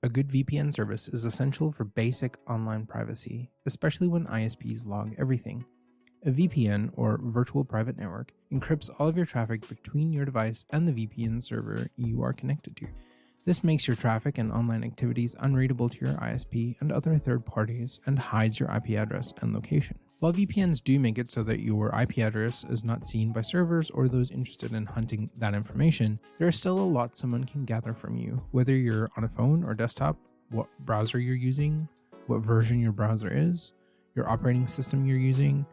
A good VPN service is essential for basic online privacy, especially when ISPs log everything. A VPN, or virtual private network, encrypts all of your traffic between your device and the VPN server you are connected to. This makes your traffic and online activities unreadable to your ISP and other third parties and hides your IP address and location. While VPNs do make it so that your IP address is not seen by servers or those interested in hunting that information, there is still a lot someone can gather from you, whether you're on a phone or desktop, what browser you're using, what version your browser is, your operating system you're using,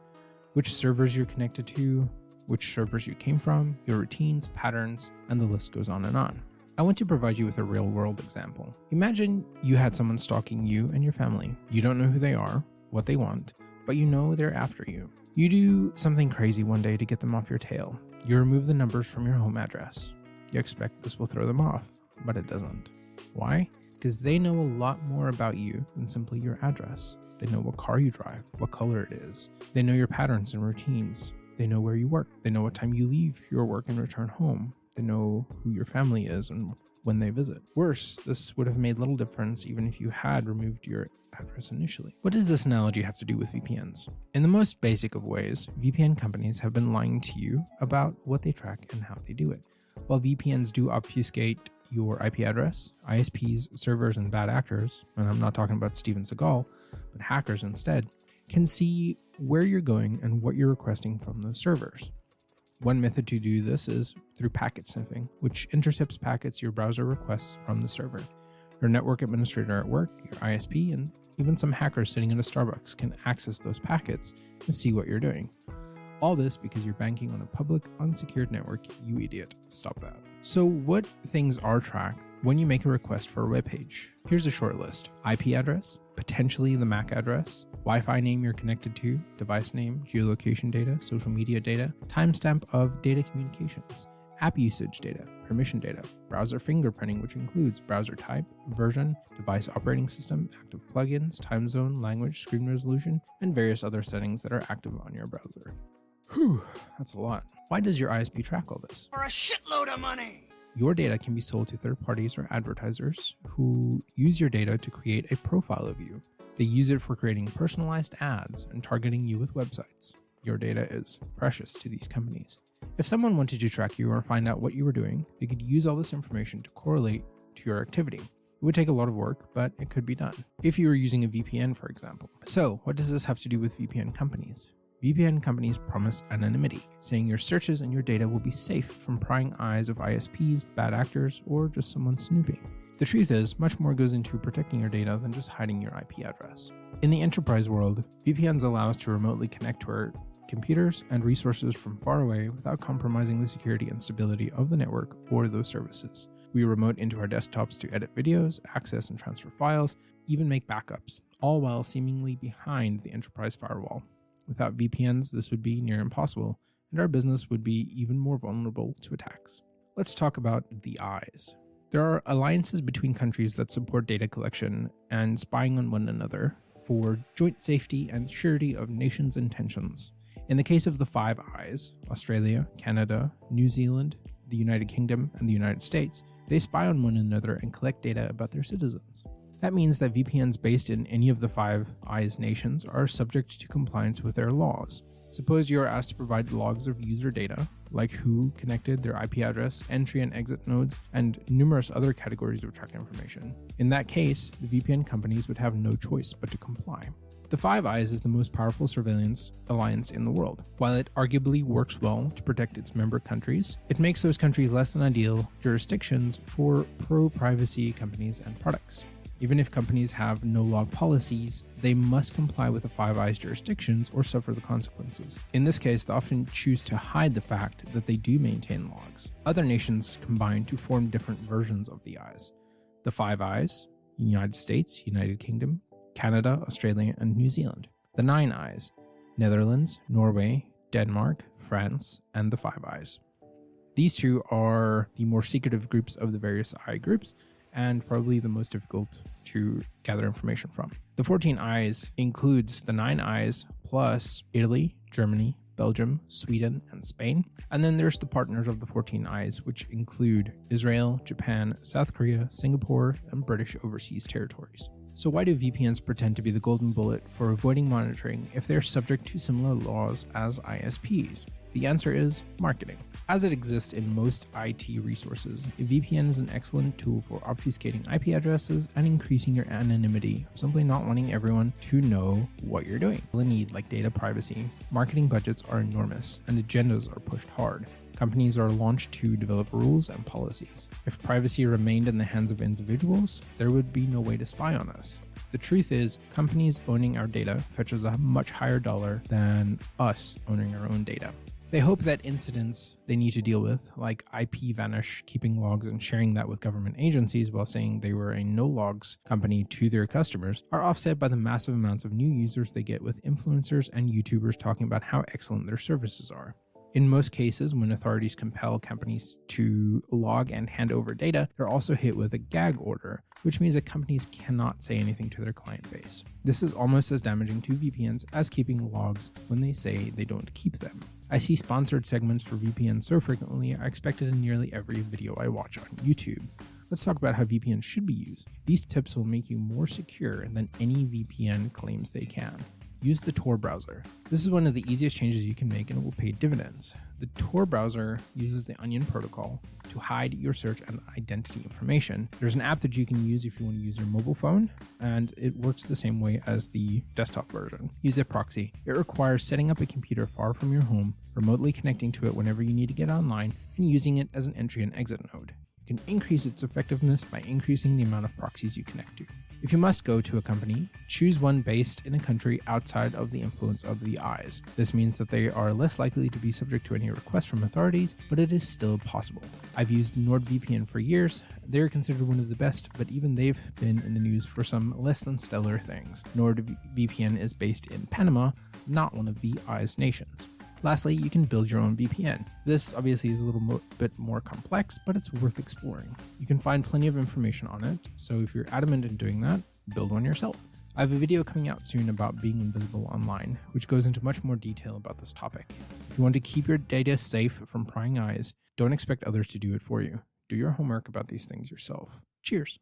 which servers you're connected to, which servers you came from, your routines, patterns, and the list goes on and on. I want to provide you with a real-world example. Imagine you had someone stalking you and your family. You don't know who they are, what they want, but you know they're after you. You do something crazy one day to get them off your tail. You remove the numbers from your home address. You expect this will throw them off, but it doesn't. Why? Because they know a lot more about you than simply your address. They know what car you drive, what color it is. They know your patterns and routines. They know where you work. They know what time you leave your work and return home. They know who your family is and when they visit. Worse, this would have made little difference even if you had removed your address initially. What does this analogy have to do with VPNs? In the most basic of ways, VPN companies have been lying to you about what they track and how they do it. While VPNs do obfuscate your IP address, ISPs, servers, and bad actors, and I'm not talking about Steven Seagal, but hackers instead, can see where you're going and what you're requesting from those servers. One method to do this is through packet sniffing, which intercepts packets your browser requests from the server. Your network administrator at work, your ISP, and even some hackers sitting in a Starbucks can access those packets and see what you're doing. All this because you're banking on a public, unsecured network, you idiot. Stop that. So what things are tracked when you make a request for a web page? Here's a short list. IP address, potentially the MAC address, Wi-Fi name you're connected to, device name, geolocation data, social media data, timestamp of data communications, app usage data, permission data, browser fingerprinting, which includes browser type, version, device operating system, active plugins, time zone, language, screen resolution, and various other settings that are active on your browser. Whew, that's a lot. Why does your ISP track all this? For a shitload of money! Your data can be sold to third parties or advertisers who use your data to create a profile of you. They use it for creating personalized ads and targeting you with websites. Your data is precious to these companies. If someone wanted to track you or find out what you were doing, they could use all this information to correlate to your activity. It would take a lot of work, but it could be done. If you were using a VPN, for example. So, what does this have to do with VPN companies? VPN companies promise anonymity, saying your searches and your data will be safe from prying eyes of ISPs, bad actors, or just someone snooping. The truth is, much more goes into protecting your data than just hiding your IP address. In the enterprise world, VPNs allow us to remotely connect to our computers and resources from far away without compromising the security and stability of the network or those services. We remote into our desktops to edit videos, access and transfer files, even make backups, all while seemingly behind the enterprise firewall. Without VPNs, this would be near impossible, and our business would be even more vulnerable to attacks. Let's talk about the eyes. There are alliances between countries that support data collection and spying on one another for joint safety and surety of nations' intentions. In the case of the Five Eyes, Australia, Canada, New Zealand, the United Kingdom, and the United States, they spy on one another and collect data about their citizens. That means that VPNs based in any of the Five Eyes nations are subject to compliance with their laws. Suppose you are asked to provide logs of user data, like who connected, their IP address, entry and exit nodes, and numerous other categories of tracked information. In that case, the VPN companies would have no choice but to comply. The Five Eyes is the most powerful surveillance alliance in the world. While it arguably works well to protect its member countries, it makes those countries less than ideal jurisdictions for pro-privacy companies and products. Even if companies have no-log policies, they must comply with the Five Eyes jurisdictions or suffer the consequences. In this case, they often choose to hide the fact that they do maintain logs. Other nations combine to form different versions of the Eyes. The Five Eyes, United States, United Kingdom, Canada, Australia, and New Zealand. The Nine Eyes, Netherlands, Norway, Denmark, France, and the Five Eyes. These two are the more secretive groups of the various eye groups, and probably the most difficult to gather information from. The 14 Eyes includes the 9 Eyes plus Italy, Germany, Belgium, Sweden, and Spain. And then there's the partners of the 14 Eyes, which include Israel, Japan, South Korea, Singapore, and British overseas territories. So why do VPNs pretend to be the golden bullet for avoiding monitoring if they're subject to similar laws as ISPs? The answer is marketing. As it exists in most IT resources, a VPN is an excellent tool for obfuscating IP addresses and increasing your anonymity, simply not wanting everyone to know what you're doing. The need like data privacy. Marketing budgets are enormous and agendas are pushed hard. Companies are launched to develop rules and policies. If privacy remained in the hands of individuals, there would be no way to spy on us. The truth is, companies owning our data fetches a much higher dollar than us owning our own data. They hope that incidents they need to deal with, like IP vanish, keeping logs and sharing that with government agencies while saying they were a no-logs company to their customers, are offset by the massive amounts of new users they get with influencers and YouTubers talking about how excellent their services are. In most cases, when authorities compel companies to log and hand over data, they're also hit with a gag order, which means that companies cannot say anything to their client base. This is almost as damaging to VPNs as keeping logs when they say they don't keep them. I see sponsored segments for VPNs so frequently, I expect it in nearly every video I watch on YouTube. Let's talk about how VPNs should be used. These tips will make you more secure than any VPN claims they can. Use the Tor browser. This is one of the easiest changes you can make and it will pay dividends. The Tor browser uses the Onion protocol to hide your search and identity information. There's an app that you can use if you want to use your mobile phone, and it works the same way as the desktop version. Use a proxy. It requires setting up a computer far from your home, remotely connecting to it whenever you need to get online, and using it as an entry and exit node. You can increase its effectiveness by increasing the amount of proxies you connect to. If you must go to a company, choose one based in a country outside of the influence of the eyes. This means that they are less likely to be subject to any requests from authorities, but it is still possible. I've used NordVPN for years. They're considered one of the best, but even they've been in the news for some less than stellar things. NordVPN is based in Panama, not one of the eyes nations. Lastly, you can build your own VPN. This obviously is a little bit more complex, but it's worth exploring. You can find plenty of information on it, so if you're adamant in doing that, build one yourself. I have a video coming out soon about being invisible online, which goes into much more detail about this topic. If you want to keep your data safe from prying eyes, don't expect others to do it for you. Do your homework about these things yourself. Cheers!